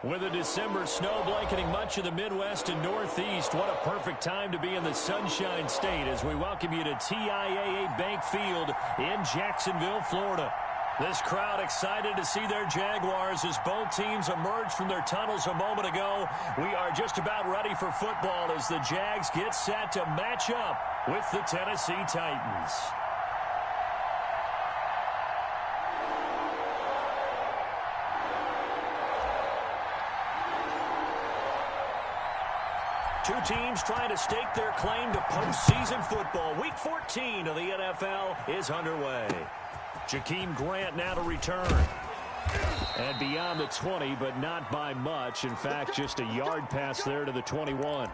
With the December snow blanketing much of the Midwest and Northeast, what a perfect time to be in the Sunshine State as we welcome you to TIAA Bank Field in Jacksonville, Florida. This crowd excited to see their Jaguars as both teams emerged from their tunnels a moment ago. We are just about ready for football as the Jags get set to match up with the Tennessee Titans. Two teams trying to stake their claim to postseason football. Week 14 of the NFL is underway. Jakeem Grant now to return. And beyond the 20, but not by much. In fact, just a yard pass there to the 21.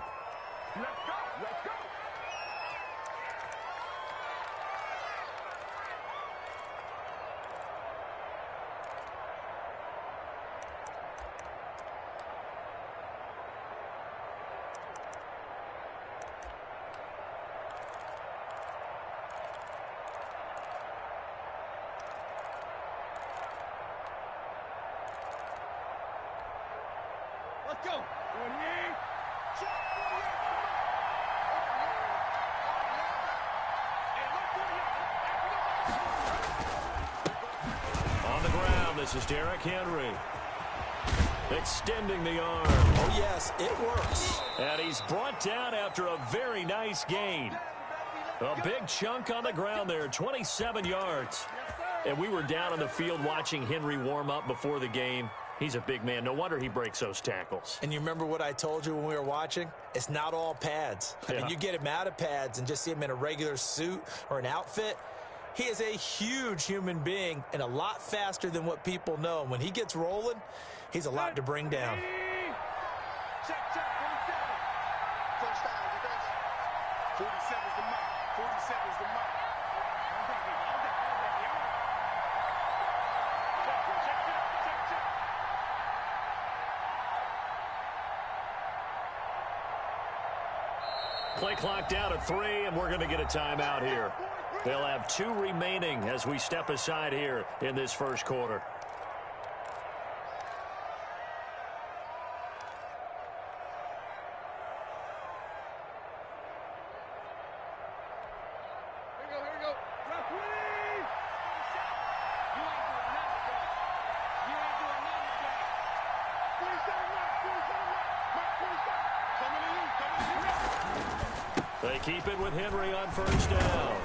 Let's go. On the ground, this is Derrick Henry. Extending the arm. Oh, yes, it works. And he's brought down after a very nice gain. A big chunk on the ground there, 27 yards. And we were down on the field watching Henry warm up before the game. He's a big man. No wonder he breaks those tackles. And you remember what I told you when we were watching? It's not all pads. I mean, you get him out of pads and just see him in a regular suit or an outfit. He is a huge human being and a lot faster than what people know. When he gets rolling, he's a lot to bring down. Check, 47. Touchdown, defense. 47 is the mark. 47 is the mark. Play clock down to 3, and we're going to get a timeout here. They'll have 2 remaining as we step aside here in this first quarter. Here we go. Referee! You ain't doing nothing, bro. You ain't doing nothing, bro. 47 mark. 47. Coming to you. They keep it with Henry on first down.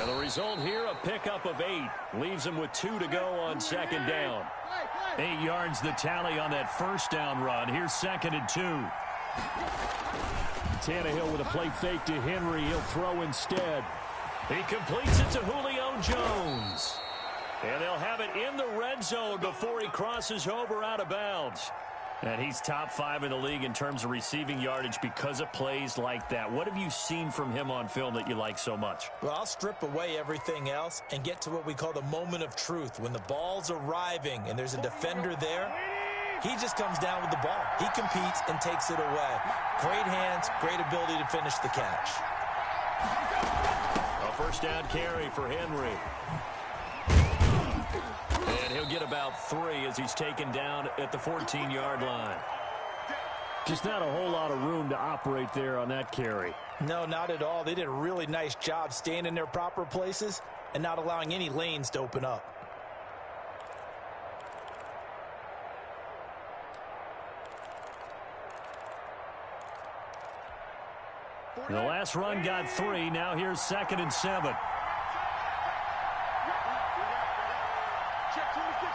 And the result here, a pickup of 8. Leaves them with 2 to go on second down. 8 yards the tally on that first down run. Here's 2nd and 2. Tannehill with a play fake to Henry. He'll throw instead. He completes it to Julio Jones. And they'll have it in the red zone before he crosses over out of bounds. And he's top 5 in the league in terms of receiving yardage because of plays like that. What have you seen from him on film that you like so much? Well, I'll strip away everything else and get to what we call the moment of truth. When the ball's arriving and there's a defender there, he just comes down with the ball. He competes and takes it away. Great hands, great ability to finish the catch. A first down carry for Henry. And he'll get about 3 as he's taken down at the 14-yard line. Just not a whole lot of room to operate there on that carry. No, not at all. They did a really nice job staying in their proper places and not allowing any lanes to open up. The last run got 3. Now here's 2nd and 7. Check 26.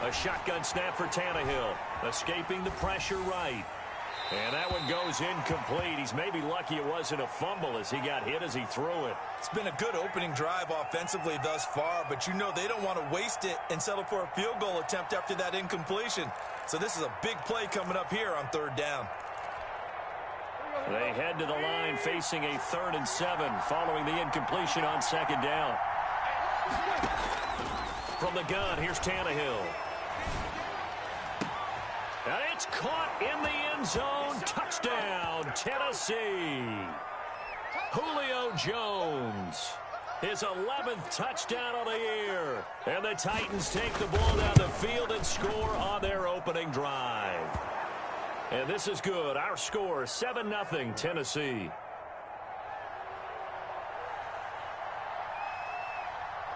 Right. A shotgun snap for Tannehill. Escaping the pressure right. And that one goes incomplete. He's maybe lucky it wasn't a fumble as he got hit as he threw it. It's been a good opening drive offensively thus far, but you know they don't want to waste it and settle for a field goal attempt after that incompletion. So this is a big play coming up here on 3rd down. They head to the line facing a 3rd and 7 following the incompletion on 2nd down. From the gun, here's Tannehill. And it's caught in the end zone. Touchdown, Tennessee. Julio Jones. His 11th touchdown of the year. And the Titans take the ball down the field and score on their opening drive. And this is good. Our score, 7-0 Tennessee.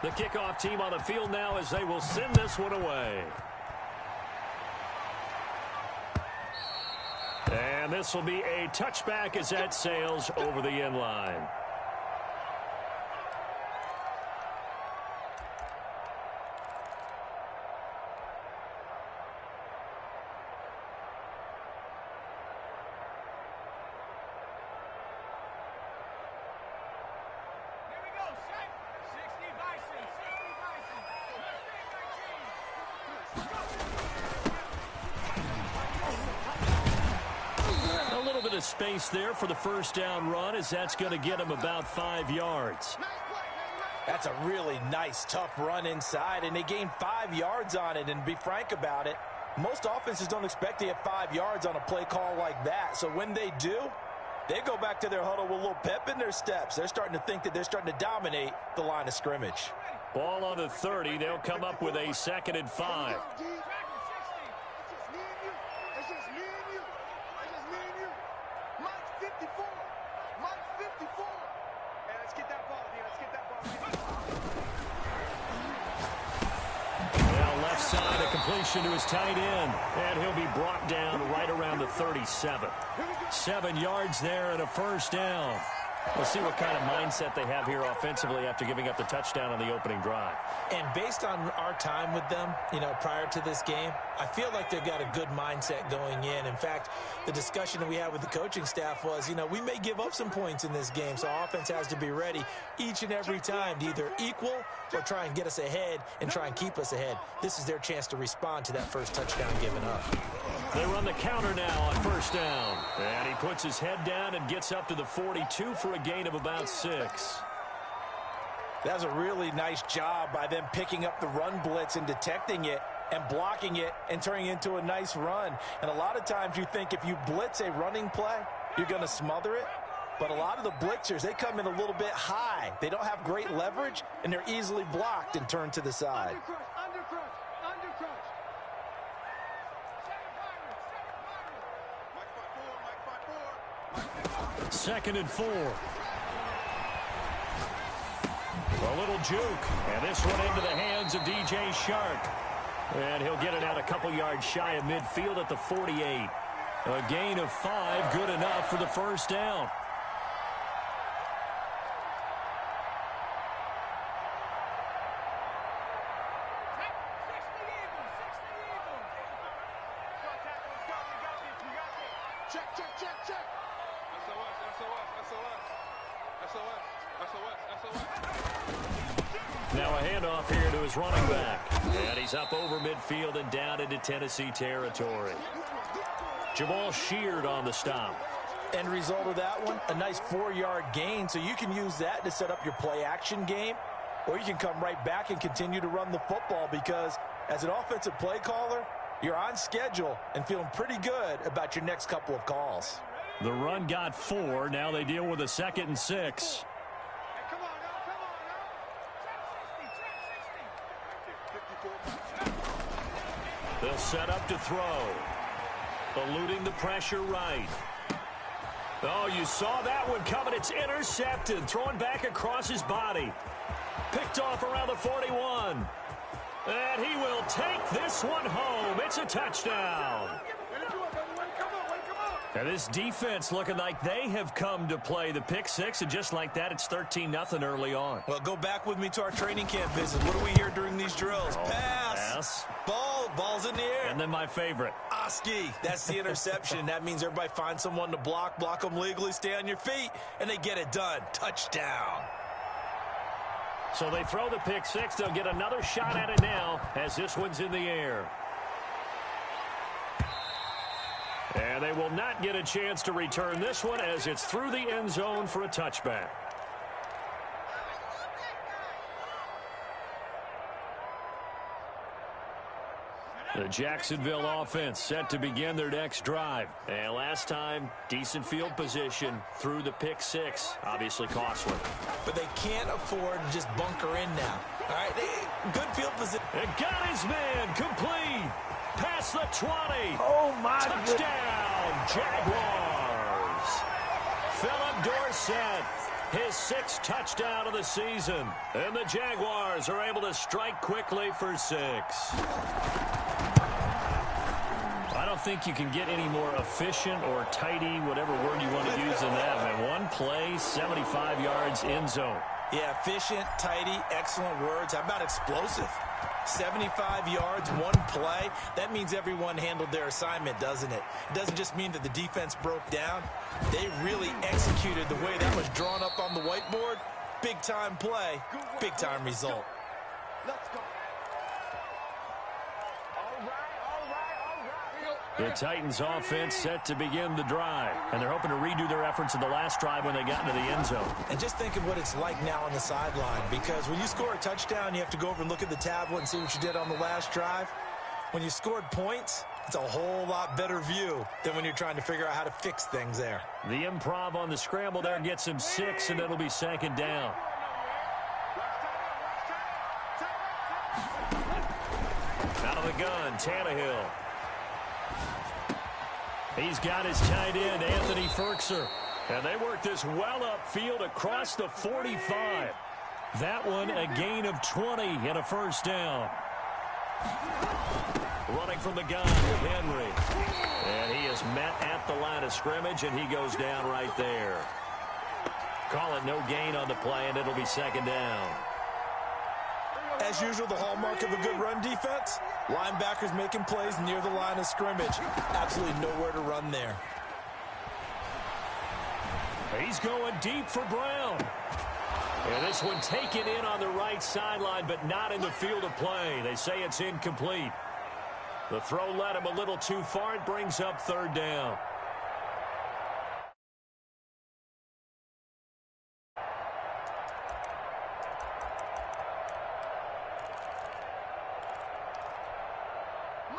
The kickoff team on the field now as they will send this one away. And this will be a touchback as that sails over the end line. Space there for the first down run as that's going to get him about 5 yards. That's a really nice, tough run inside, and they gained 5 yards on it. And to be frank about it, most offenses don't expect to get 5 yards on a play call like that. So when they do, they go back to their huddle with a little pep in their steps. They're starting to think that they're starting to dominate the line of scrimmage. Ball on the 30. They'll come up with a 2nd and 5. Completion to his tight end, and he'll be brought down right around the 37. 7 yards there and a first down. We'll see what kind of mindset they have here offensively after giving up the touchdown on the opening drive. And based on our time with them, prior to this game, I feel like they've got a good mindset going in. In fact, the discussion that we had with the coaching staff was, we may give up some points in this game, so offense has to be ready each and every time to either equal or try and get us ahead and try and keep us ahead. This is their chance to respond to that first touchdown given up. They run the counter now on first down. And he puts his head down and gets up to the 42 for a gain of about 6. That was a really nice job by them picking up the run blitz and detecting it and blocking it and turning it into a nice run. And a lot of times you think if you blitz a running play, you're going to smother it. But a lot of the blitzers, they come in a little bit high. They don't have great leverage, and they're easily blocked and turned to the side. Second and 4. A little juke, and this one into the hands of DJ Shark. And he'll get it out a couple yards shy of midfield at the 48. A gain of 5, good enough for the first down. Now a handoff here to his running back. And he's up over midfield and down into Tennessee territory. Jamal Sheard on the stop. End result of that one, a nice 4-yard gain. So you can use that to set up your play-action game, or you can come right back and continue to run the football because as an offensive play caller, you're on schedule and feeling pretty good about your next couple of calls. The run got 4. Now they deal with a 2nd and 6. They'll set up to throw. Eluding the pressure right. Oh, you saw that one coming. It's intercepted. Thrown back across his body. Picked off around the 41. And he will take this one home. It's a touchdown. And this defense looking like they have come to play the pick 6, and just like that, it's 13-0 early on. Well, go back with me to our training camp visit. What do we hear during these drills? Pass. Ball's in the air. And then my favorite. Oski. That's the interception. That means everybody finds someone to block them legally, stay on your feet, and they get it done. Touchdown. So they throw the pick 6. They'll get another shot at it now as this one's in the air. And they will not get a chance to return this one as it's through the end zone for a touchback. The Jacksonville offense set to begin their next drive. And last time, decent field position through the pick six. Obviously costly. But they can't afford to just bunker in now. All right, good field position. And got his man complete. Past the 20. Oh, my goodness. Touchdown, Jaguars. Philip Dorsett, his 6th touchdown of the season. And the Jaguars are able to strike quickly for 6. I don't think you can get any more efficient or tidy, whatever word you want to use in that. Man, one play, 75 yards, end zone. Yeah, efficient, tidy, excellent words. How about explosive? 75 yards, one play. That means everyone handled their assignment, doesn't it? It doesn't just mean that the defense broke down. They really executed the way that was drawn up on the whiteboard. Big-time play, big-time result. Let's go. The Titans offense set to begin the drive. And they're hoping to redo their efforts in the last drive when they got into the end zone. And just think of what it's like now on the sideline, because when you score a touchdown, you have to go over and look at the tablet and see what you did on the last drive. When you scored points, it's a whole lot better view than when you're trying to figure out how to fix things there. The improv on the scramble there gets him 6, and it'll be 2nd down. Out of the gun, Tannehill. He's got his tight end, Anthony Ferkser. And they work this well upfield across the 45. That one a gain of 20 and a 1st down. Running from the gun with Henry. And he is met at the line of scrimmage, and he goes down right there. Call it no gain on the play, and it'll be 2nd down. As usual, the hallmark of a good run defense, linebackers making plays near the line of scrimmage. Absolutely nowhere to run there. He's going deep for Brown. And this one taken in on the right sideline, but not in the field of play. They say it's incomplete. The throw led him a little too far. It brings up 3rd down.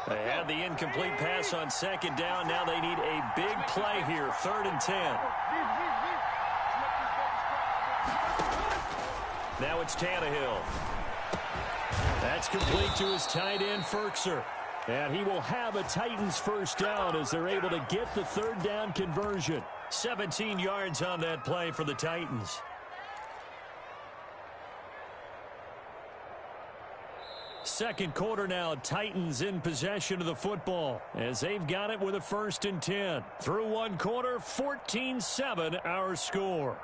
They had the incomplete pass on 2nd down. Now they need a big play here. 3rd and 10. Now it's Tannehill. That's complete to his tight end, Ferkser. And he will have a Titans 1st down as they're able to get the 3rd down conversion. 17 yards on that play for the Titans. Second quarter now, Titans in possession of the football as they've got it with a 1st and 10. Through one quarter, 14-7 our score.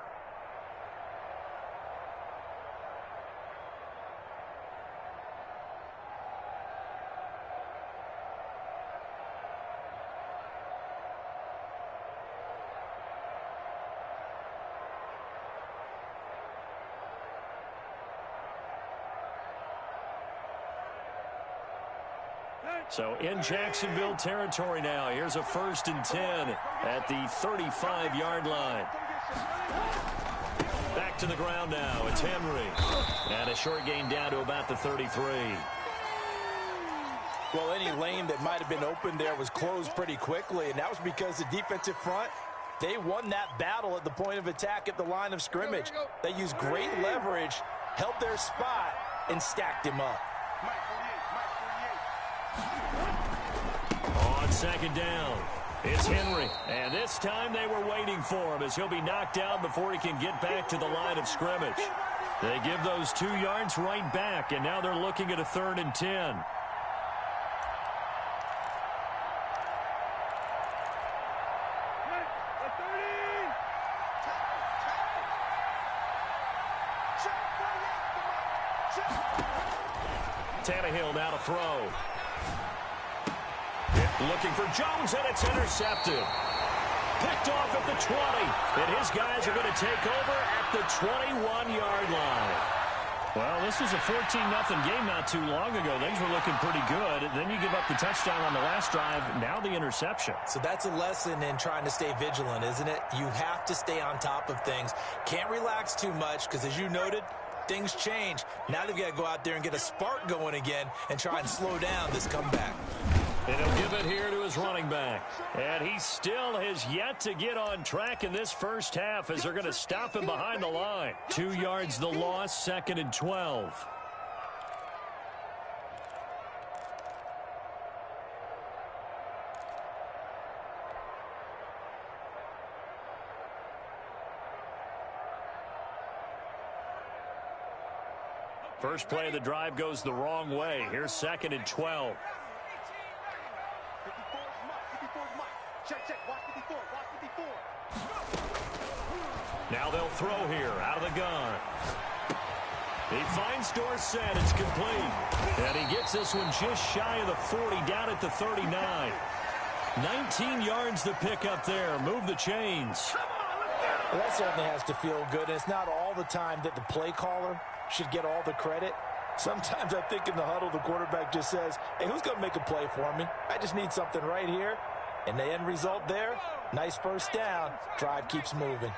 So in Jacksonville territory now. Here's a 1st and 10 at the 35-yard line. Back to the ground now. It's Henry. And a short gain down to about the 33. Well, any lane that might have been open there was closed pretty quickly, and that was because the defensive front, they won that battle at the point of attack at the line of scrimmage. They used great leverage, held their spot, and stacked him up. On 2nd down, it's Henry. And this time they were waiting for him as he'll be knocked down before he can get back to the line of scrimmage. They give those 2 yards right back, and now they're looking at a 3rd and 10. Tannehill now to throw. Looking for Jones, and it's intercepted. Picked off at the 20. And his guys are going to take over at the 21-yard line. Well, this was a 14-0 game not too long ago. Things were looking pretty good. Then you give up the touchdown on the last drive. Now the interception. So that's a lesson in trying to stay vigilant, isn't it? You have to stay on top of things. Can't relax too much because, as you noted, things change. Now they've got to go out there and get a spark going again and try and slow down this comeback. And he'll give it here to his running back. And he still has yet to get on track in this first half as they're going to stop him behind the line. 2 yards the loss, 2nd and 12. First play of the drive goes the wrong way. Here's 2nd and 12. Now they'll throw here out of the gun. He finds Dorsett. It's complete. And he gets this one just shy of the 40, down at the 39. 19 yards to pick up there. Move the chains. Well, that certainly has to feel good. And it's not all the time that the play caller should get all the credit. Sometimes I think in the huddle, the quarterback just says, hey, who's going to make a play for me? I just need something right here. And the end result there, nice first down. Drive keeps moving.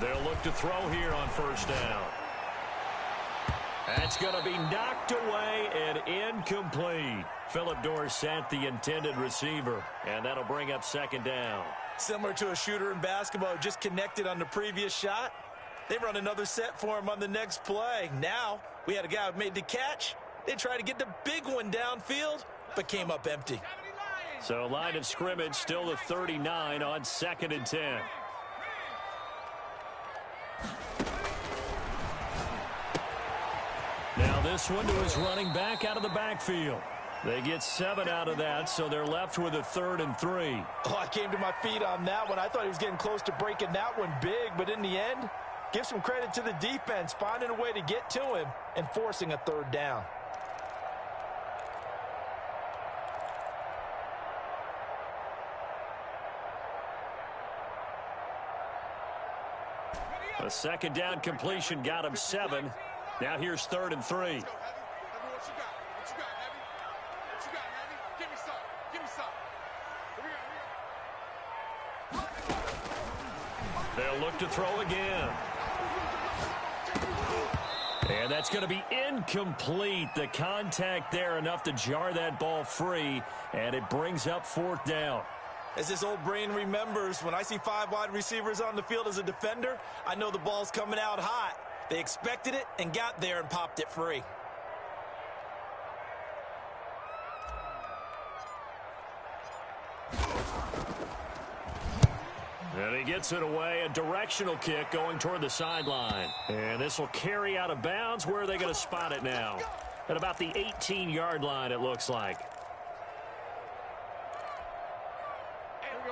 They'll look to throw here on first down. That's going to be knocked away and incomplete. Philip Dorsett, the intended receiver. And that'll bring up 2nd down. Similar to a shooter in basketball who just connected on the previous shot. They run another set for him on the next play. Now, we had a guy who made the catch. They tried to get the big one downfield, but came up empty. So line of scrimmage still the 39 on 2nd and 10. Now this one to his running back out of the backfield. They get 7 out of that, so they're left with a 3rd and 3. Oh, I came to my feet on that one. I thought he was getting close to breaking that one big, but in the end, give some credit to the defense, finding a way to get to him and forcing a 3rd down. A 2nd down completion got him 7. Now here's 3rd and 3. They'll look to throw again. And that's going to be incomplete. The contact there enough to jar that ball free, and it brings up 4th down. As this old brain remembers, when I see 5 wide receivers on the field as a defender, I know the ball's coming out hot. They expected it and got there and popped it free. And he gets it away, a directional kick going toward the sideline. And this will carry out of bounds. Where are they going to spot it now? At about the 18-yard line, it looks like.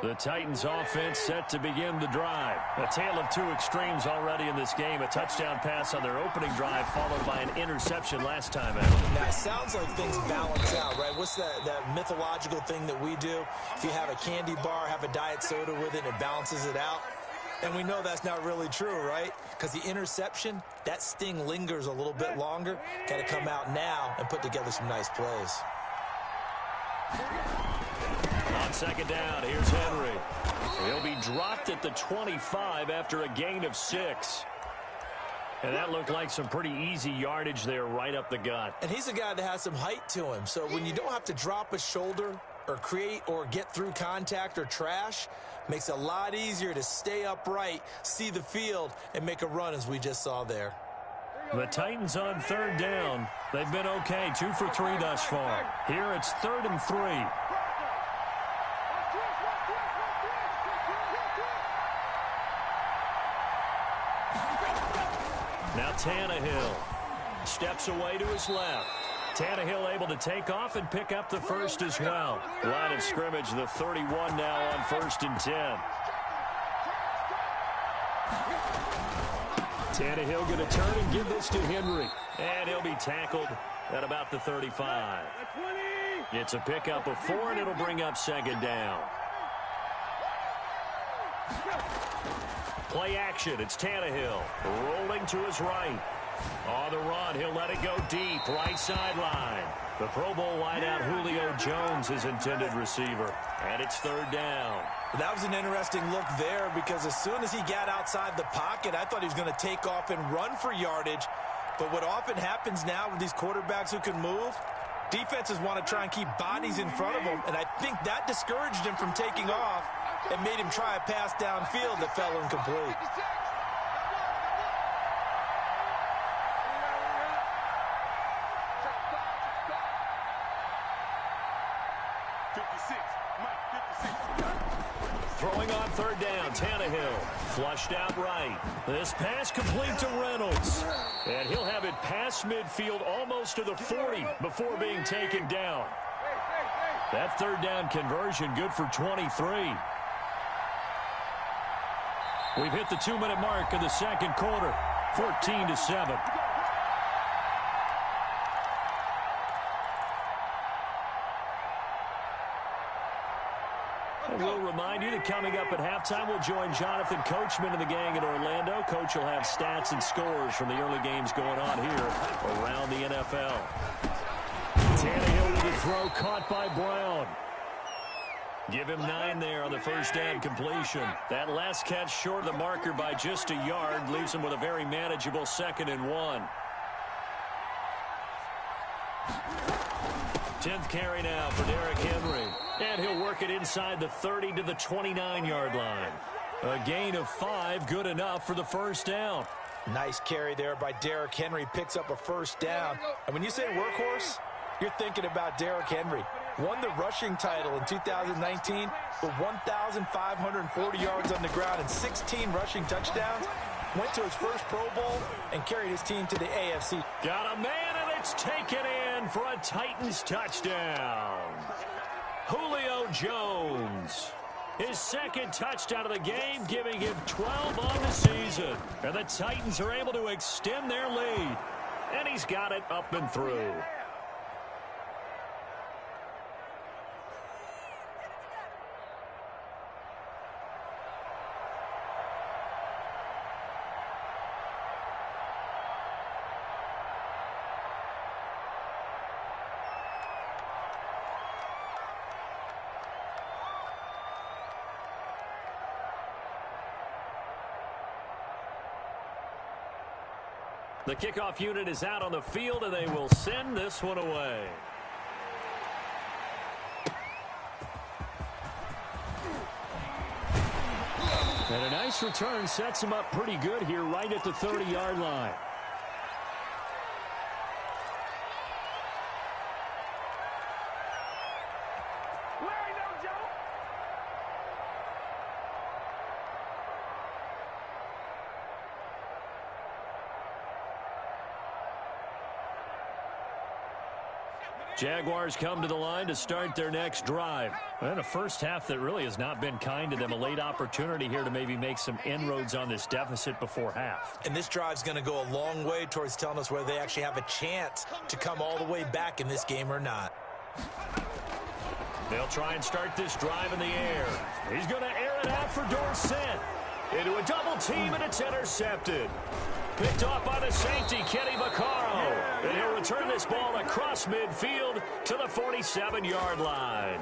The Titans offense set to begin the drive. A tale of 2 extremes already in this game. A touchdown pass on their opening drive followed by an interception last time out. Now, it sounds like things balance out, right? What's that mythological thing that we do? If you have a candy bar, have a diet soda with it, it balances it out. And we know that's not really true, right? Because the interception, that sting lingers a little bit longer. Got to come out now and put together some nice plays. On 2nd down, here's Henry. He'll be dropped at the 25 after a gain of 6. And that looked like some pretty easy yardage there right up the gut. And he's a guy that has some height to him. So when you don't have to drop a shoulder or create or get through contact or trash, makes it a lot easier to stay upright, see the field, and make a run as we just saw there. The Titans on 3rd down. They've been okay, 2 for 3 thus far. Here it's 3rd and 3. Now Tannehill steps away to his left. Tannehill able to take off and pick up the first as well. Line of scrimmage, the 31 now on 1st and 10. Tannehill going to turn and give this to Henry. And he'll be tackled at about the 35. It's a pickup of 4, and it'll bring up 2nd down. Play action. It's Tannehill rolling to his right. On the run, he'll let it go deep, right sideline. The Pro Bowl wideout Julio Jones is intended receiver, and it's third down. That was an interesting look there because as soon as he got outside the pocket, I thought he was going to take off and run for yardage. But what often happens now with these quarterbacks who can move, defenses want to try and keep bodies in front of them, and I think that discouraged him from taking off and made him try a pass downfield that fell incomplete. Throwing on third down, Tannehill. Flushed out right. This pass complete to Reynolds. And he'll have it past midfield almost to the 40 before being taken down. That third down conversion good for 23. We've hit the 2-minute mark of the second quarter. 14-7. We'll remind you that coming up at halftime, we'll join Jonathan Coachman and the gang in Orlando. Coach will have stats and scores from the early games going on here around the NFL. Tannehill with the throw caught by Brown. Give him 9 there on the first down completion. That last catch short of the marker by just a yard leaves him with a very manageable 2nd and 1. 10th carry now for Derrick Henry. And he'll work it inside the 30 to the 29-yard line. A gain of 5, good enough for the first down. Nice carry there by Derrick Henry. Picks up a first down. And when you say workhorse, you're thinking about Derrick Henry. Won the rushing title in 2019 with 1,540 yards on the ground and 16 rushing touchdowns. Went to his first Pro Bowl and carried his team to the AFC. Got a man, and it's taken in for a Titans touchdown. Julio Jones, his second touchdown of the game, giving him 12 on the season. And the Titans are able to extend their lead. And he's got it up and through. The kickoff unit is out on the field, and they will send this one away. And a nice return sets him up pretty good here right at the 30-yard line. Jaguars come to the line to start their next drive. And a first half that really has not been kind to them. A late opportunity here to maybe make some inroads on this deficit before half. And this drive's going to go a long way towards telling us whether they actually have a chance to come all the way back in this game or not. They'll try and start this drive in the air. He's going to air it out for Dorsett. Into a double team, and it's intercepted. Picked off by the safety, Kenny Vaccaro. And he'll return this ball across midfield to the 47-yard line.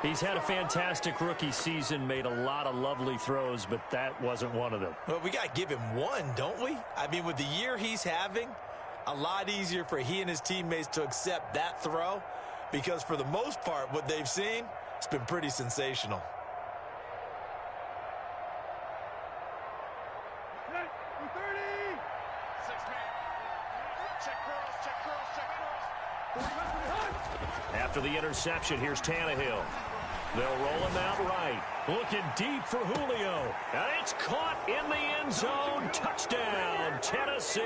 He's had a fantastic rookie season, made a lot of lovely throws, but that wasn't one of them. Well, we got to give him one, don't we? I mean, with the year he's having, a lot easier for he and his teammates to accept that throw because for the most part, what they've seen, it's been pretty sensational. After the interception, here's Tannehill. They'll roll him out right. Looking deep for Julio. And it's caught in the end zone. Touchdown, Tennessee.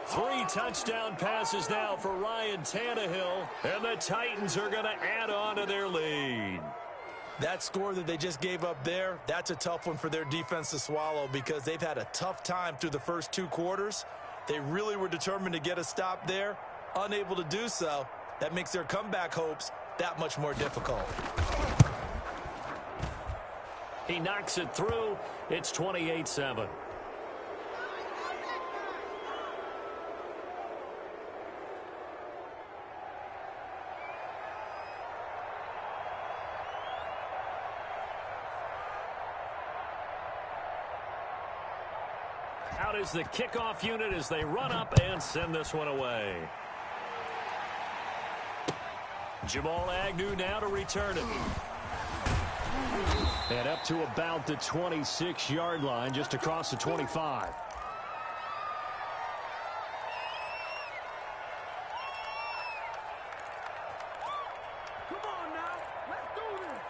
3 touchdown passes now for Ryan Tannehill. And the Titans are going to add on to their lead. That score that they just gave up there, that's a tough one for their defense to swallow because they've had a tough time through the first 2 quarters. They really were determined to get a stop there. Unable to do so. That makes their comeback hopes that much more difficult. He knocks it through. It's 28-7. Out is the kickoff unit as they run up and send this one away. Jamal Agnew now to return it. And up to about the 26-yard line, just across the 25. Come on now. Let's do this.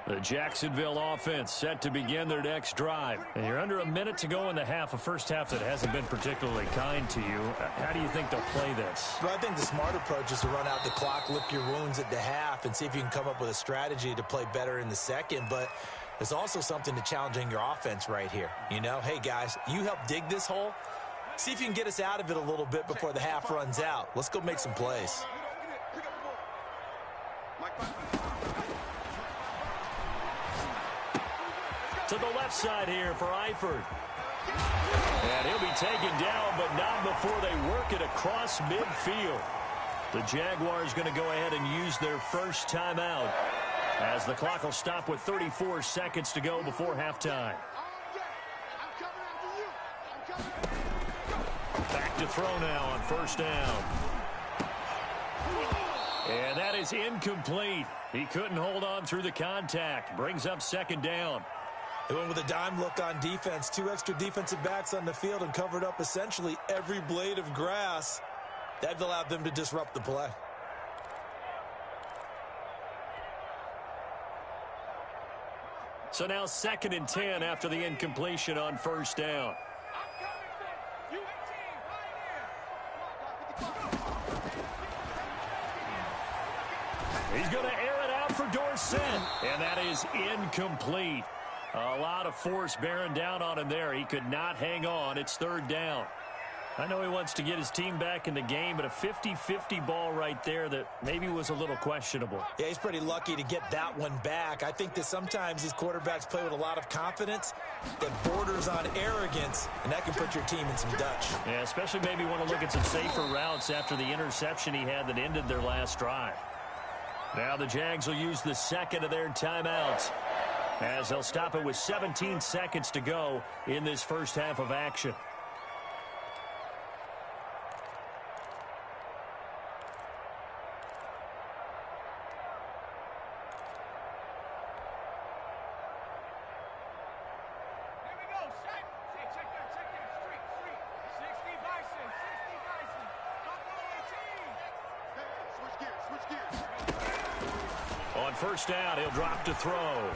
The Jacksonville offense set to begin their next drive. And you're under a minute to go in the half, a first half that hasn't been particularly kind to you. How do you think they'll play this? Well, I think the smart approach is to run out the clock, lick your wounds at the half, and see if you can come up with a strategy to play better in the second. But there's also something to challenging your offense right here. You know, hey, guys, you help dig this hole. See if you can get us out of it a little bit before the half runs out. Let's go make some plays. To the left side here for Eifert. And he'll be taken down, but not before they work it across midfield. The Jaguars going to go ahead and use their first timeout as the clock will stop with 34 seconds to go before halftime. Back to throw now on first down. And that is incomplete. He couldn't hold on through the contact. Brings up second down. They went with a dime look on defense. 2 extra defensive backs on the field and covered up essentially every blade of grass. That allowed them to disrupt the play. So now 2nd and 10 after the incompletion on first down. He's going to air it out for Dorsett. And that is incomplete. A lot of force bearing down on him there. He could not hang on. It's 3rd down. I know he wants to get his team back in the game, but a 50-50 ball right there that maybe was a little questionable. Yeah, he's pretty lucky to get that one back. I think that sometimes these quarterbacks play with a lot of confidence that borders on arrogance, and that can put your team in some Dutch. Yeah, especially maybe want to look at some safer routes after the interception he had that ended their last drive. Now the Jags will use the 2nd of their timeouts, as they'll stop it with 17 seconds to go in this first half of action. On first down, he'll drop to throw.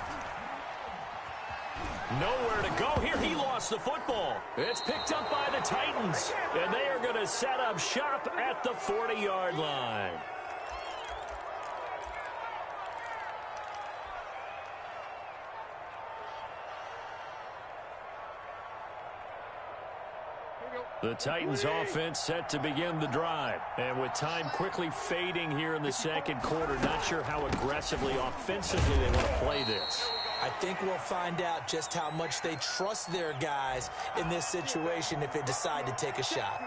Nowhere to go here. He lost the football. It's picked up by the Titans, and they are going to set up shop at the 40-yard line. The Titans offense set to begin the drive. And with time quickly fading here in the second quarter, not sure how aggressively, offensively they want to play this. I think we'll find out just how much they trust their guys in this situation if they decide to take a shot.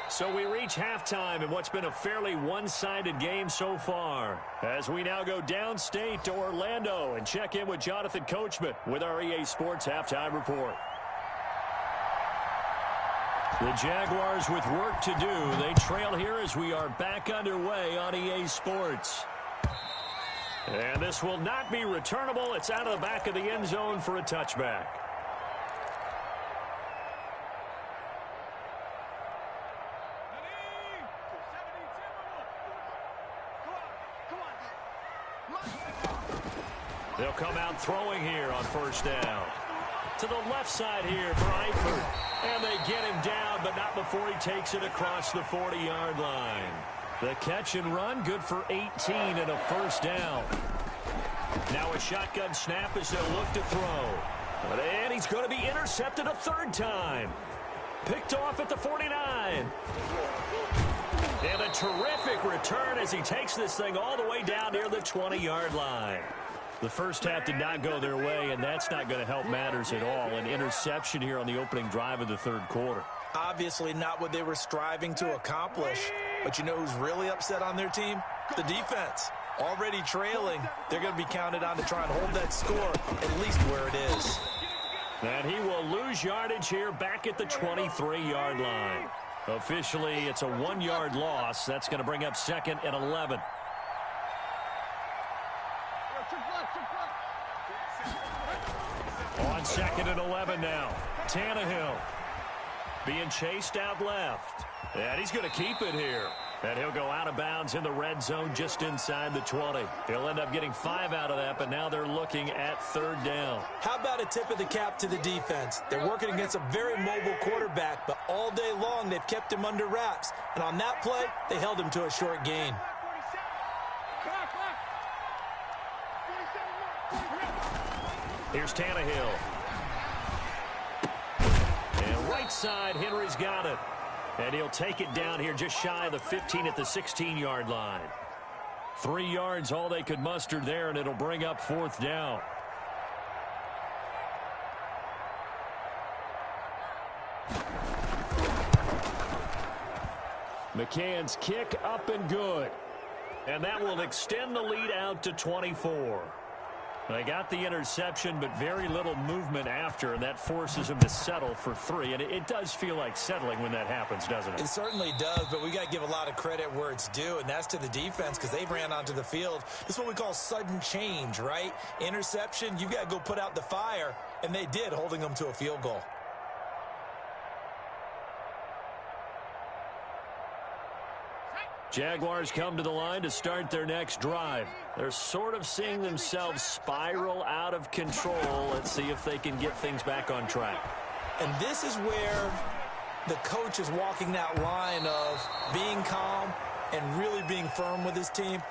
So we reach halftime in what's been a fairly one-sided game so far, as we now go downstate to Orlando and check in with Jonathan Coachman with our EA Sports Halftime Report. The Jaguars with work to do. They trail here as we are back underway on EA Sports. And this will not be returnable. It's out of the back of the end zone for a touchback. They'll come out throwing here on first down. To the left side here for Eifert. And they get him down, but not before he takes it across the 40-yard line. The catch and run, good for 18 and a first down. Now a shotgun snap as they'll look to throw. And he's going to be intercepted a 3rd time. Picked off at the 49. And a terrific return as he takes this thing all the way down near the 20-yard line. The first half did not go their way, and that's not going to help matters at all. An interception here on the opening drive of the 3rd quarter. Obviously not what they were striving to accomplish. But you know who's really upset on their team? The defense already trailing. They're going to be counted on to try and hold that score at least where it is. And he will lose yardage here back at the 23-yard line. Officially, it's a 1-yard loss. That's going to bring up 2nd and 11. On 2nd and 11 now. Tannehill being chased out left. And he's going to keep it here. And he'll go out of bounds in the red zone just inside the 20. He'll end up getting 5 out of that, but now they're looking at 3rd down. How about a tip of the cap to the defense? They're working against a very mobile quarterback, but all day long they've kept him under wraps. And on that play, they held him to a short gain. Here's Tannehill. And right side, Henry's got it. And he'll take it down here just shy of the 15 at the 16-yard line. 3 yards, all they could muster there, and it'll bring up 4th down. McCann's kick up and good. And that will extend the lead out to 24. They got the interception, but very little movement after, and that forces them to settle for 3. And it does feel like settling when that happens, doesn't it? It certainly does, but we got to give a lot of credit where it's due, and that's to the defense because they ran onto the field. This is what we call sudden change, right? Interception, you got to go put out the fire, and they did, holding them to a field goal. Jaguars come to the line to start their next drive. They're sort of seeing themselves spiral out of control. Let's see if they can get things back on track. And this is where the coach is walking that line of being calm and really being firm with his team.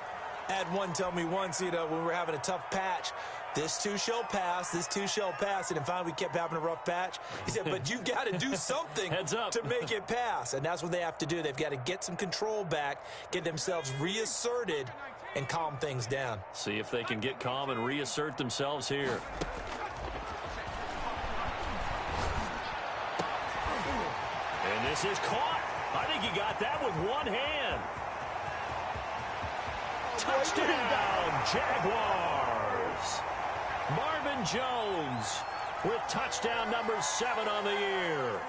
I had one tell me once, when we were having a tough patch, this too shall pass, this too shall pass. And finally we kept having a rough patch. He said, but you've got to do something to make it pass. And that's what they have to do. They've got to get some control back, get themselves reasserted, and calm things down. See if they can get calm and reassert themselves here. And this is caught. I think he got that with one hand. Touchdown, Jaguars. Marvin Jones with touchdown number 7 on the year.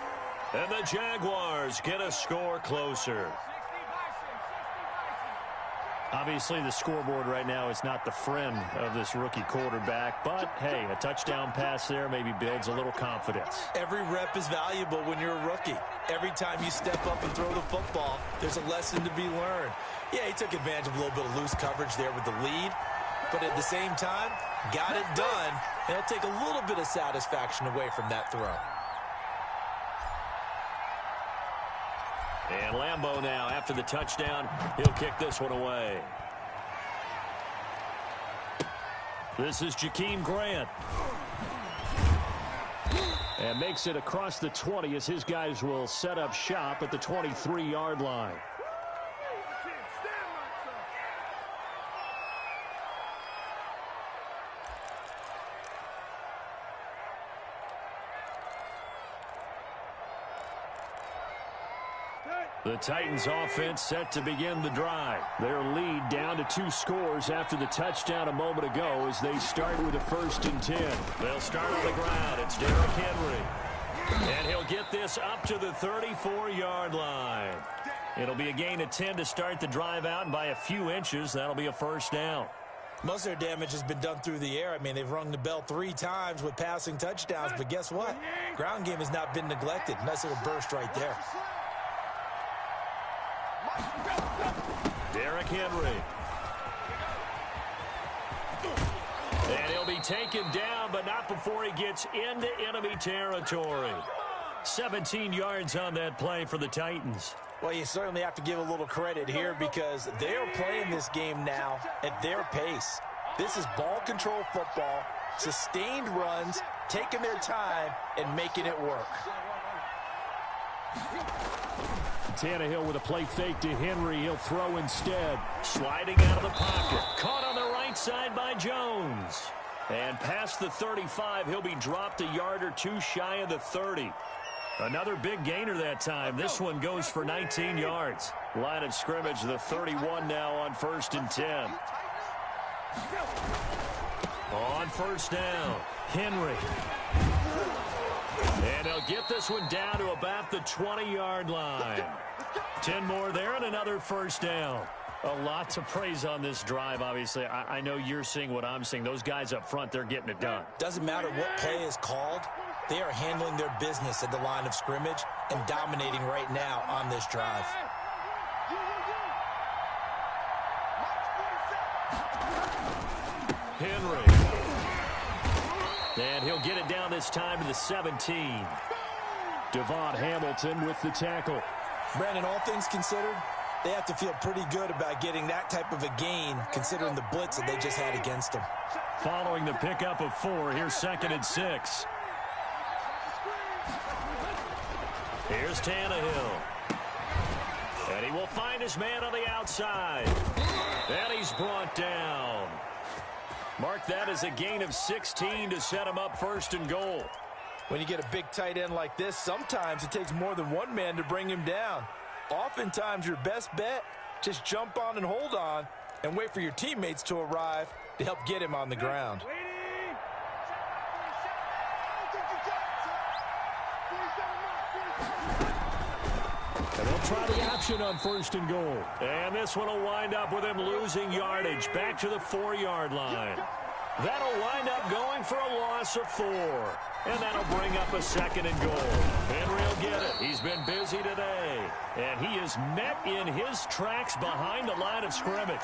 And the Jaguars get a score closer. Obviously, the scoreboard right now is not the friend of this rookie quarterback. But, hey, a touchdown pass there maybe builds a little confidence. Every rep is valuable when you're a rookie. Every time you step up and throw the football, there's a lesson to be learned. Yeah, he took advantage of a little bit of loose coverage there with the lead. But at the same time, got it done. And it'll take a little bit of satisfaction away from that throw. And Lambeau now, after the touchdown, he'll kick this one away. This is Jakeem Grant. And makes it across the 20 as his guys will set up shop at the 23-yard line. The Titans offense set to begin the drive. Their lead down to 2 scores after the touchdown a moment ago as they start with a 1st and 10. They'll start on the ground. It's Derrick Henry. And he'll get this up to the 34-yard line. It'll be a gain of 10 to start the drive out, and by a few inches, that'll be a 1st down. Most of their damage has been done through the air. I mean, they've rung the bell 3 times with passing touchdowns, but guess what? Ground game has not been neglected. Nice little burst right there. Derrick Henry. And he'll be taken down, but not before he gets into enemy territory. 17 yards on that play for the Titans. Well, you certainly have to give a little credit here because they are playing this game now at their pace. This is ball control football, sustained runs, taking their time, and making it work. Tannehill with a play fake to Henry. He'll throw instead. Sliding out of the pocket. Caught on the right side by Jones. And past the 35, he'll be dropped a yard or 2 shy of the 30. Another big gainer that time. This one goes for 19 yards. Line of scrimmage, the 31 now on 1st and 10. On 1st down, Henry. And he'll get this one down to about the 20-yard line. 10 more there and another 1st down. A lot to praise on this drive, obviously. I know you're seeing what I'm seeing. Those guys up front, they're getting it done. Doesn't matter what play is called. They are handling their business at the line of scrimmage and dominating right now on this drive. Henry. And he'll get it down this time to the 17. Devon Hamilton with the tackle. Brandon, all things considered, they have to feel pretty good about getting that type of a gain considering the blitz that they just had against them. Following the pickup of 4, here's 2nd and 6. Here's Tannehill. And he will find his man on the outside. And he's brought down. Mark that as a gain of 16 to set him up 1st and goal. When you get a big tight end like this, sometimes it takes more than one man to bring him down. Oftentimes, your best bet, just jump on and hold on and wait for your teammates to arrive to help get him on the ground. And they'll try the option on 1st and goal. And this one will wind up with him losing yardage back to the 4-yard line. That'll wind up going for a loss of 4. And that'll bring up a 2nd and goal. Henry will get it. He's been busy today. And he is met in his tracks behind the line of scrimmage.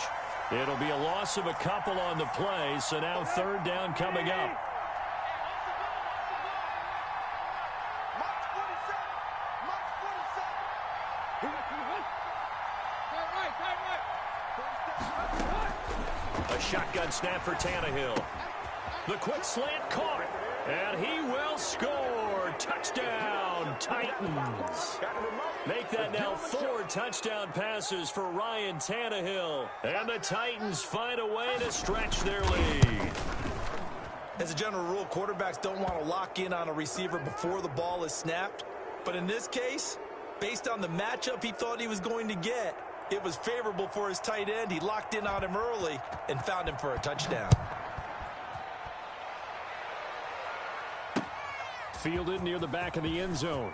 It'll be a loss of a couple on the play, so now 3rd down coming up. A shotgun snap for Tannehill. The quick slant caught. And he will score. Touchdown, Titans. Make that now 4 touchdown passes for Ryan Tannehill. And the Titans find a way to stretch their lead. As a general rule, quarterbacks don't want to lock in on a receiver before the ball is snapped. But in this case, based on the matchup he thought he was going to get, it was favorable for his tight end. He locked in on him early and found him for a touchdown. Fielded near the back of the end zone.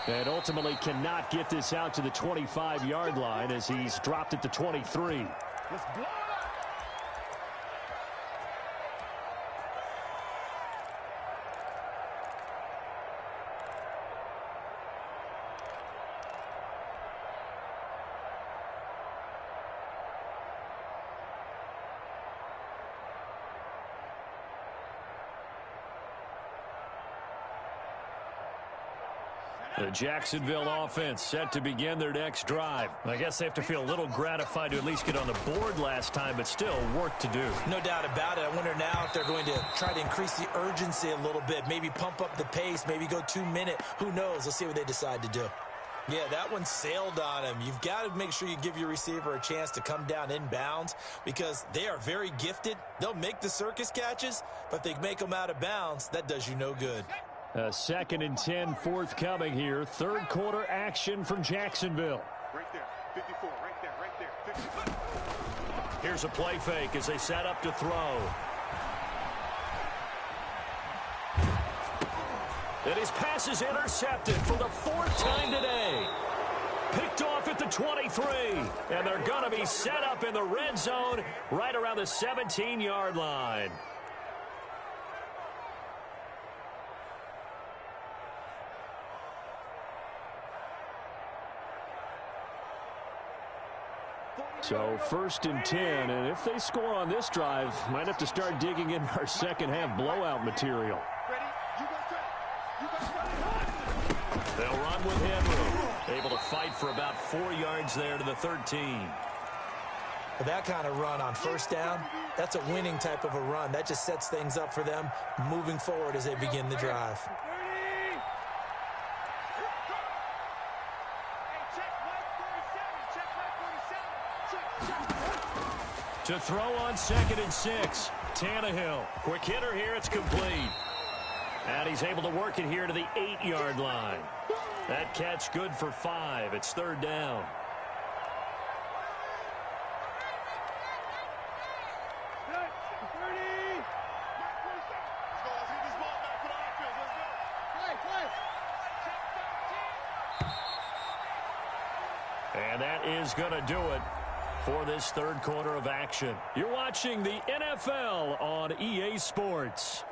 And ultimately cannot get this out to the 25-yard line as he's dropped at the 23. The Jacksonville offense set to begin their next drive. I guess they have to feel a little gratified to at least get on the board last time, but still work to do. No doubt about it. I wonder now if they're going to try to increase the urgency a little bit, maybe pump up the pace, maybe go 2-minute. Who knows? Let's see what they decide to do. Yeah, that one sailed on him. You've got to make sure you give your receiver a chance to come down inbounds because they are very gifted. They'll make the circus catches, but if they make them out of bounds, that does you no good. 2nd and 10 forthcoming here. 3rd quarter action from Jacksonville. Right there, 54, right there, 54. Here's a play fake as they set up to throw. And his pass is intercepted for the 4th time today. Picked off at the 23. And they're going to be set up in the red zone right around the 17-yard line. So 1st and 10, and if they score on this drive, might have to start digging in our second half blowout material. They'll run with Henry, able to fight for about 4 yards there to the 13. For that kind of run on 1st down, that's a winning type of a run. That just sets things up for them moving forward as they begin the drive. To throw on 2nd and 6. Tannehill. Quick hitter here. It's complete. And he's able to work it here to the 8-yard line. That catch good for 5. It's third down. And that is going to do it for this third quarter of action. You're watching the NFL on EA Sports.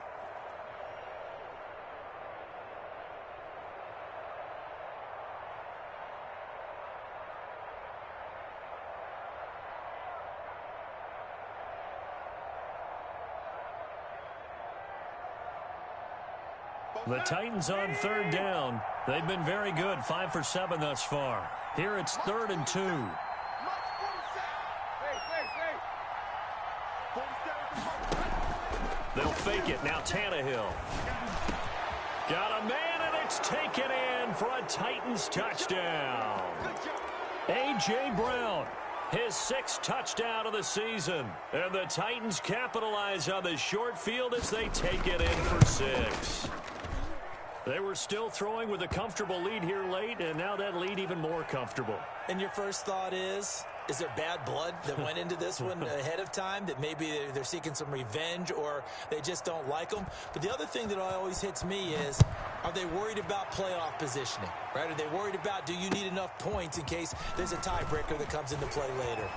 The Titans on third down. They've been very good, 5 for 7 thus far. Here it's 3rd and 2. They'll fake it. Now Tannehill. Got a man, and it's taken in for a Titans touchdown. A.J. Brown, his 6th touchdown of the season. And the Titans capitalize on the short field as they take it in for 6. They were still throwing with a comfortable lead here late, and now that lead even more comfortable. And your first thought is there bad blood that went into this one ahead of time, that maybe they're seeking some revenge or they just don't like them? But the other thing that always hits me is, are they worried about playoff positioning, right? Are they worried about, do you need enough points in case there's a tiebreaker that comes into play later?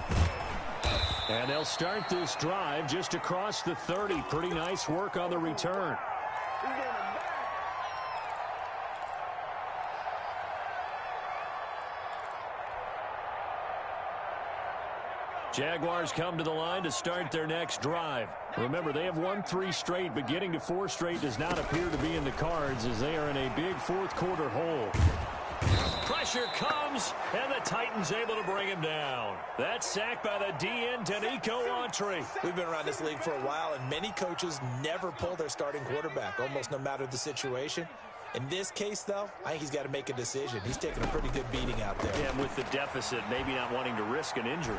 And they'll start this drive just across the 30. Pretty nice work on the return. Jaguars come to the line to start their next drive. Remember, they have won 3 straight, but getting to 4 straight does not appear to be in the cards as they are in a big fourth quarter hole. Pressure comes, and the Titans able to bring him down. That's sacked by the DN, Danico Autry. We've been around this league for a while, and many coaches never pull their starting quarterback, almost no matter the situation. In this case, though, I think he's got to make a decision. He's taking a pretty good beating out there. Yeah, and with the deficit, maybe not wanting to risk an injury.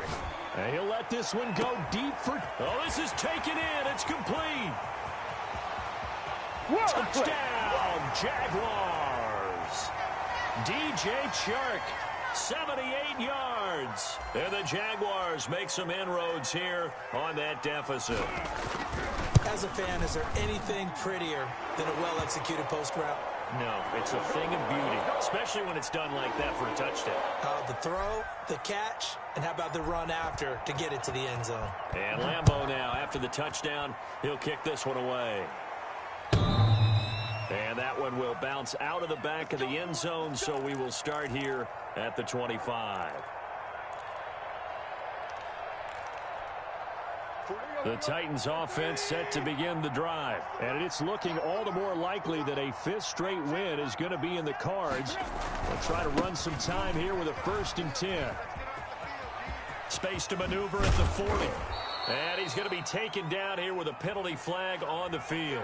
And he'll let this one go deep for... Oh, this is taken in. It's complete. Whoa. Touchdown, Jaguars. DJ Chark, 78 yards. And the Jaguars make some inroads here on that deficit. As a fan, is there anything prettier than a well-executed post route? No, it's a thing of beauty, especially when it's done like that for a touchdown. The throw, the catch, and how about the run after to get it to the end zone? And Lambeau now, after the touchdown, he'll kick this one away. And that one will bounce out of the back of the end zone, so we will start here at the 25. The Titans offense set to begin the drive. And it's looking all the more likely that a 5th straight win is going to be in the cards. They'll try to run some time here with a 1st and 10. Space to maneuver at the 40. And he's going to be taken down here with a penalty flag on the field.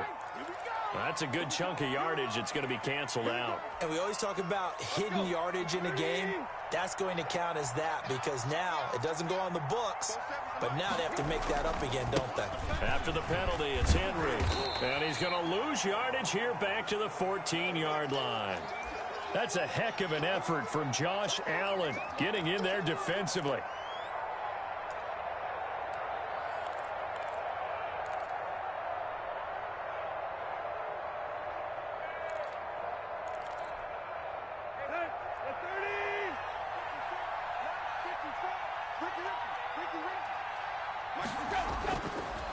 That's a good chunk of yardage. It's going to be canceled out. And we always talk about hidden yardage in a game. That's going to count as that because now it doesn't go on the books, but now they have to make that up again, don't they? After the penalty, it's Henry. And he's going to lose yardage here back to the 14-yard line. That's a heck of an effort from Josh Allen getting in there defensively.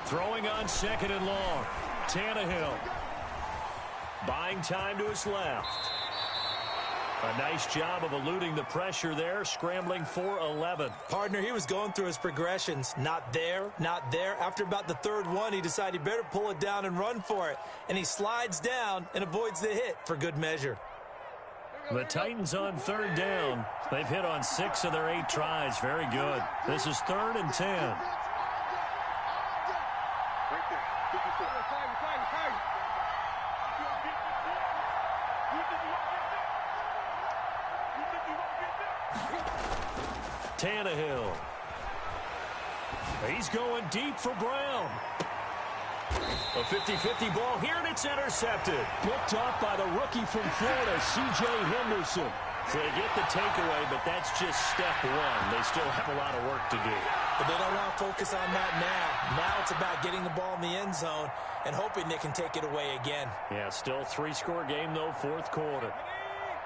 Throwing on 2nd and long. Tannehill. Buying time to his left. A nice job of eluding the pressure there, scrambling for 11. Partner, he was going through his progressions. Not there, not there. After about the 3rd one, he decided he better pull it down and run for it. And he slides down and avoids the hit for good measure. The Titans on 3rd down. They've hit on 6 of their 8 tries. Very good. This is 3rd and 10. Tannehill. He's going deep for Brown. A 50-50 ball here, and it's intercepted. Picked off by the rookie from Florida, C.J. Henderson. So they get the takeaway, but that's just step one. They still have a lot of work to do. But they don't want to focus on that now. Now it's about getting the ball in the end zone and hoping they can take it away again. Yeah, still three-score game, though, fourth quarter.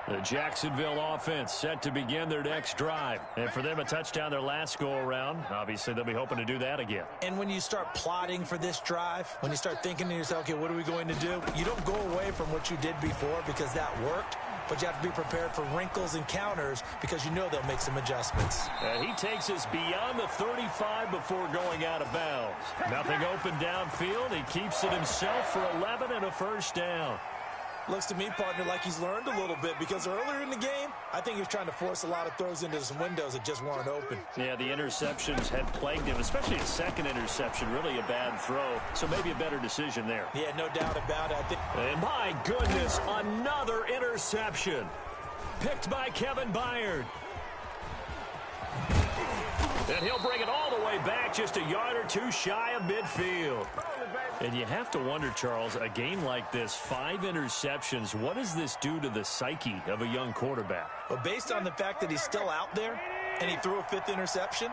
The Jacksonville offense set to begin their next drive. And for them, a touchdown their last go-around. Obviously, they'll be hoping to do that again. And when you start plotting for this drive, when you start thinking to yourself, okay, what are we going to do? You don't go away from what you did before because that worked. But you have to be prepared for wrinkles and counters because you know they'll make some adjustments. And he takes us beyond the 35 before going out of bounds. Nothing open downfield. He keeps it himself for 11 and a first down. Looks to me, partner, like he's learned a little bit because earlier in the game, I think he was trying to force a lot of throws into some windows that just weren't open. Yeah, the interceptions had plagued him, especially his second interception, really a bad throw. So maybe a better decision there. Yeah, no doubt about it. I think. And my goodness, another interception. Picked by Kevin Byard. And he'll bring it all the way back, just a yard or two shy of midfield. And you have to wonder, Charles, a game like this, 5 interceptions, what does this do to the psyche of a young quarterback? Well, based on the fact that he's still out there and he threw a 5th interception,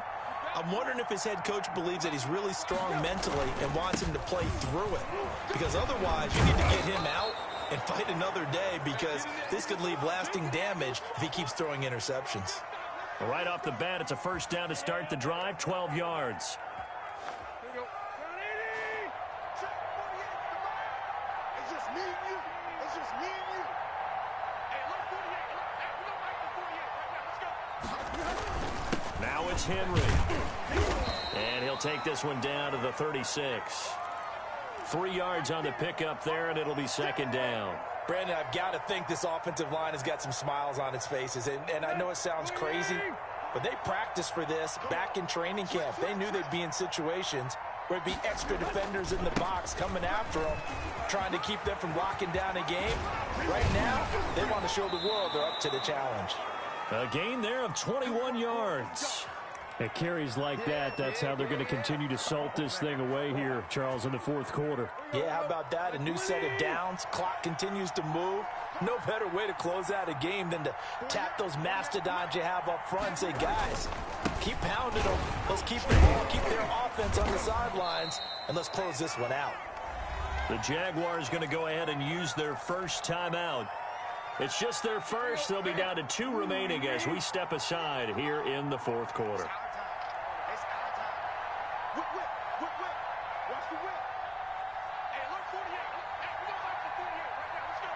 I'm wondering if his head coach believes that he's really strong mentally and wants him to play through it. Because otherwise, you need to get him out and fight another day because this could leave lasting damage if he keeps throwing interceptions. Right off the bat, it's a first down to start the drive, 12 yards. Now it's Henry. And he'll take this one down to the 36. 3 yards on the pickup there, and it'll be second down. Brandon, I've got to think this offensive line has got some smiles on its faces. And I know it sounds crazy, but they practiced for this back in training camp. They knew they'd be in situations where it'd be extra defenders in the box coming after them, trying to keep them from locking down a game. Right now, they want to show the world they're up to the challenge. A gain there of 21 yards. At carries like that, that's how they're going to continue to salt this thing away here, Charles, in the fourth quarter. Yeah, how about that? A new set of downs. Clock continues to move. No better way to close out a game than to tap those mastodons you have up front and say, guys, keep pounding them. Let's keep the ball, keep their offense on the sidelines, and let's close this one out. The Jaguars going to go ahead and use their first timeout. It's just their first. They'll be down to 2 remaining as we step aside here in the fourth quarter.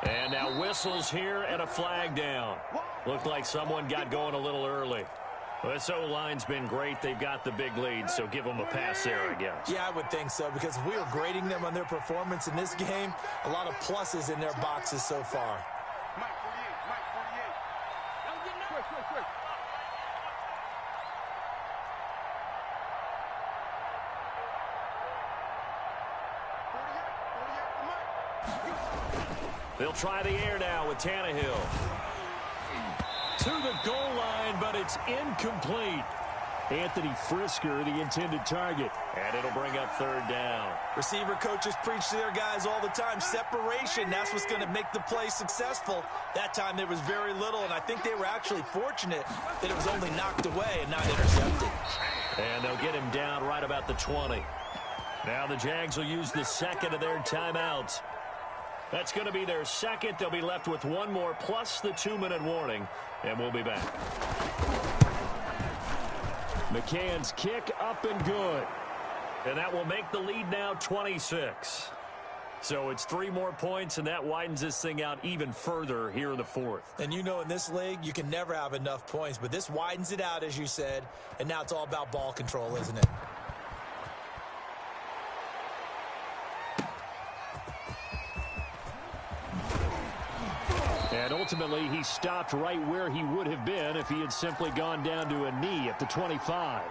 And now whistles here and a flag down. Looked like someone got going a little early. Well, this O-line's been great. They've got the big lead, so give them a pass there, I guess. Yeah, I would think so, because if we were grading them on their performance in this game, a lot of pluses in their boxes so far. They'll try the air now with Tannehill. To the goal line, but it's incomplete. Anthony Frisker, the intended target. And it'll bring up third down. Receiver coaches preach to their guys all the time. Separation, that's what's going to make the play successful. That time there was very little, and I think they were actually fortunate that it was only knocked away and not intercepted. And they'll get him down right about the 20. Now the Jags will use the second of their timeouts. That's going to be their second. They'll be left with one more plus the 2-minute warning, and we'll be back. McCann's kick up and good. And that will make the lead now 26. So it's 3 more points, and that widens this thing out even further here in the fourth. And you know in this league, you can never have enough points, but this widens it out, as you said, and now it's all about ball control, isn't it? And ultimately, he stopped right where he would have been if he had simply gone down to a knee at the 25.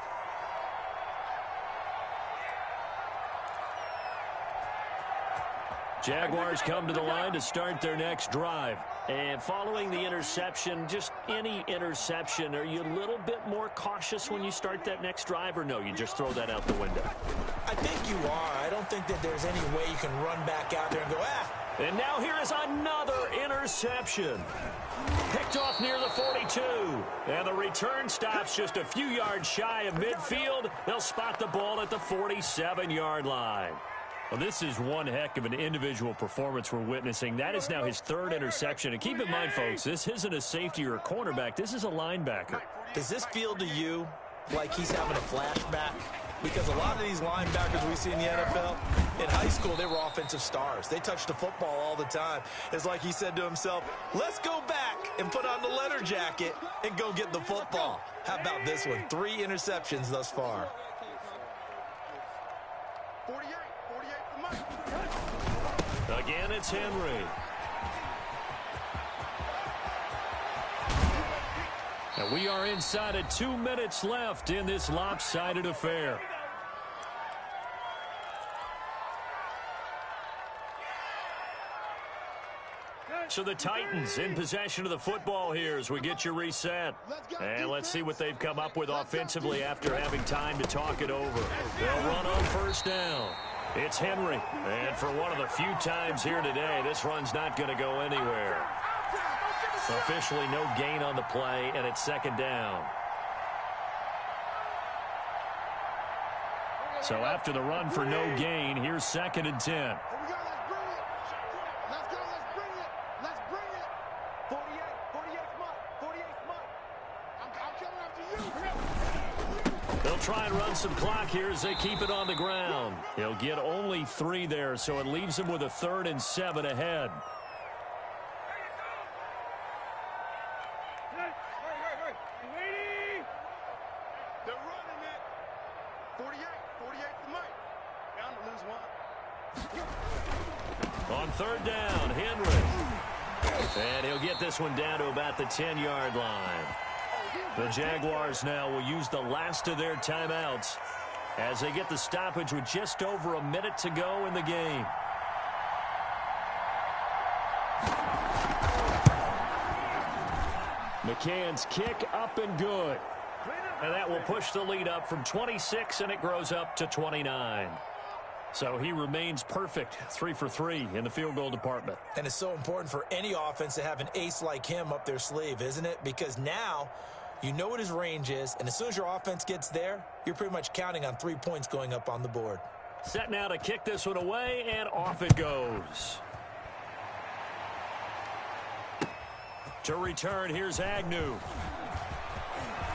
Jaguars come to the line to start their next drive. And following the interception, just any interception, are you a little bit more cautious when you start that next drive, or no, you just throw that out the window? I think you are. I don't think that there's any way you can run back out there and go, And now here is another interception. Picked off near the 42. And the return stops just a few yards shy of midfield. They'll spot the ball at the 47-yard line. Well, this is one heck of an individual performance we're witnessing. That is now his third interception. And keep in mind, folks, this isn't a safety or a cornerback. This is a linebacker. Does this feel to you like he's having a flashback? Because a lot of these linebackers we see in the NFL, in high school, they were offensive stars. They touched the football all the time. It's like he said to himself, let's go back and put on the leather jacket and go get the football. How about this one? 3 interceptions thus far. 48 for Mike. Again, it's Henry. And we are inside of 2 minutes left in this lopsided affair. So the Titans in possession of the football here as we get you reset. And let's see what they've come up with offensively after having time to talk it over. They'll run on first down. It's Henry. And for one of the few times here today, this run's not going to go anywhere. Officially no gain on the play, and it's second down. So after the run for no gain, here's 2nd and 10. Here we go, let's bring it. Let's bring it. 48 Mike. I'm coming after you. They'll try and run some clock here as they keep it on the ground. He'll get only 3 there, so it leaves him with a 3rd and 7 ahead. They're running it. 48 for Mike. Bound to lose one. On 3rd down, Henry. And he'll get this one down to about the 10-yard line. The Jaguars now will use the last of their timeouts as they get the stoppage with just over a minute to go in the game. McCann's kick up and good. And that will push the lead up from 26, and it grows up to 29. So he remains perfect, 3 for 3 in the field goal department. And it's so important for any offense to have an ace like him up their sleeve, isn't it? Because now you know what his range is, and as soon as your offense gets there, you're pretty much counting on 3 points going up on the board. Set now to kick this one away, and off it goes. To return, here's Agnew.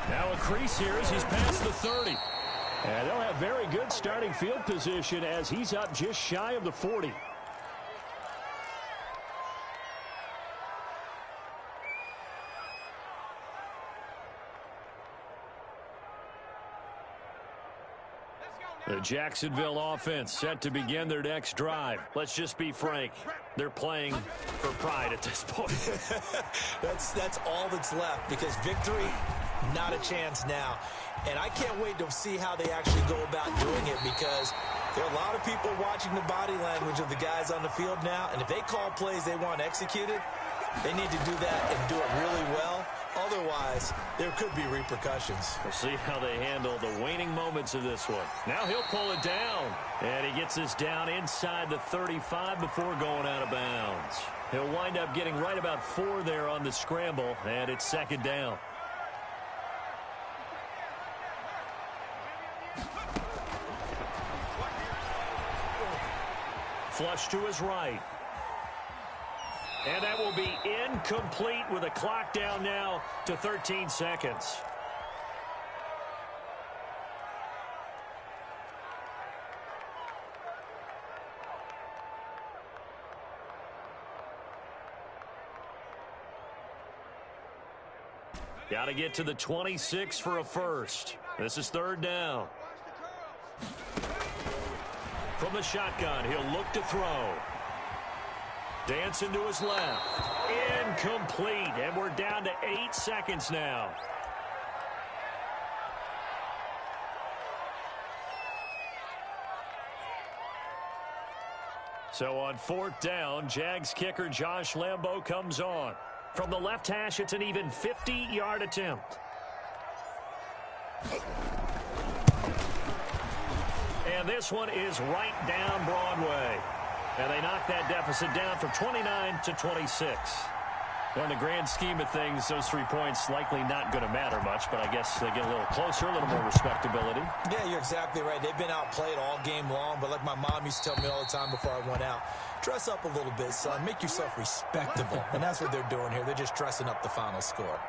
Now a crease here as he's past the 30. And they'll have very good starting field position as he's up just shy of the 40. The Jacksonville offense set to begin their next drive. Let's just be frank. They're playing for pride at this point. That's all that's left, because victory, not a chance now. And I can't wait to see how they actually go about doing it, because there are a lot of people watching the body language of the guys on the field now. And if they call plays they want executed, they need to do that and do it really well. Otherwise, there could be repercussions. We'll see how they handle the waning moments of this one. Now he'll pull it down. And he gets this down inside the 35 before going out of bounds. He'll wind up getting right about 4 there on the scramble, and it's second down. Flush to his right. And that will be incomplete with a clock down now to 13 seconds. Got to get to the 26 for a first. This is third down. From the shotgun, he'll look to throw. Dancing to his left. Incomplete. And we're down to 8 seconds now. So on 4th down, Jags kicker Josh Lambo comes on. From the left hash, it's an even 50-yard attempt. And this one is right down Broadway. And they knock that deficit down from 29 to 26. Well, in the grand scheme of things, those 3 points likely not going to matter much, but I guess they get a little closer, a little more respectability. Yeah, you're exactly right. They've been outplayed all game long, but like my mom used to tell me all the time before I went out, dress up a little bit, son. Make yourself respectable. And that's what they're doing here. They're just dressing up the final score.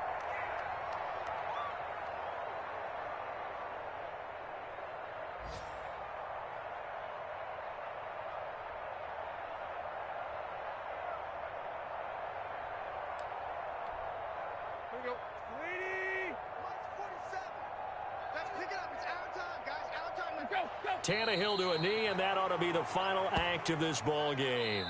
Tannehill to a knee, and that ought to be the final act of this ball game.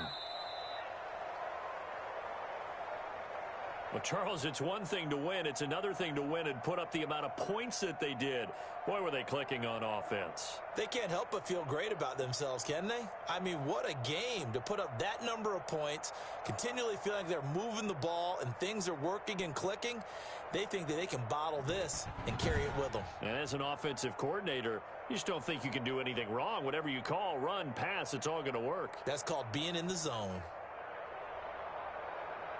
Well, Charles, it's one thing to win. It's another thing to win and put up the amount of points that they did. Boy, were they clicking on offense. They can't help but feel great about themselves, can they? I mean, what a game to put up that number of points, continually feeling like they're moving the ball and things are working and clicking. They think that they can bottle this and carry it with them. And as an offensive coordinator, you just don't think you can do anything wrong. Whatever you call, run, pass, it's all going to work. That's called being in the zone.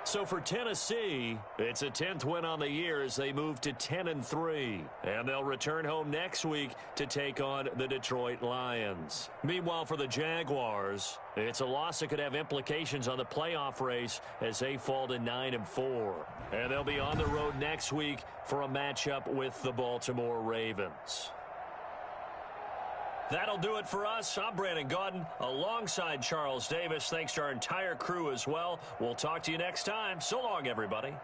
So for Tennessee, it's a 10th win on the year as they move to 10-3. And they'll return home next week to take on the Detroit Lions. Meanwhile, for the Jaguars, it's a loss that could have implications on the playoff race as they fall to 9-4. And they'll be on the road next week for a matchup with the Baltimore Ravens. That'll do it for us. I'm Brandon Gaudin alongside Charles Davis. Thanks to our entire crew as well. We'll talk to you next time. So long, everybody.